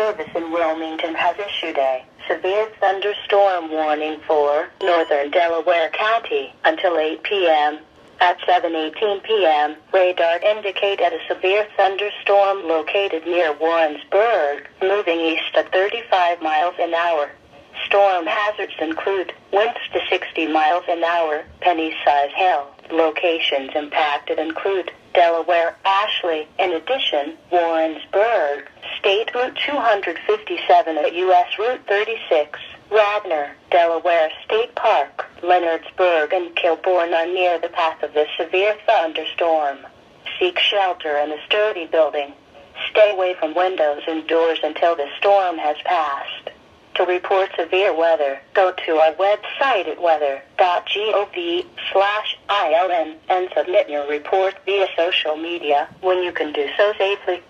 Service in Wilmington has issued a severe thunderstorm warning for northern Delaware County until 8 p.m. At 7:18 p.m., radar indicated a severe thunderstorm located near Warrensburg, moving east at 35 miles an hour. Storm hazards include winds to 60 miles an hour, penny-size hail. Locations impacted include Delaware, Ashley. In addition, Warrensburg, State Route 257 at U.S. Route 36, Radnor, Delaware State Park, Leonardsburg, and Kilbourne are near the path of this severe thunderstorm. Seek shelter in a sturdy building. Stay away from windows and doors until the storm has passed. To report severe weather, go to our website at weather.gov/ILN and submit your report via social media when you can do so safely.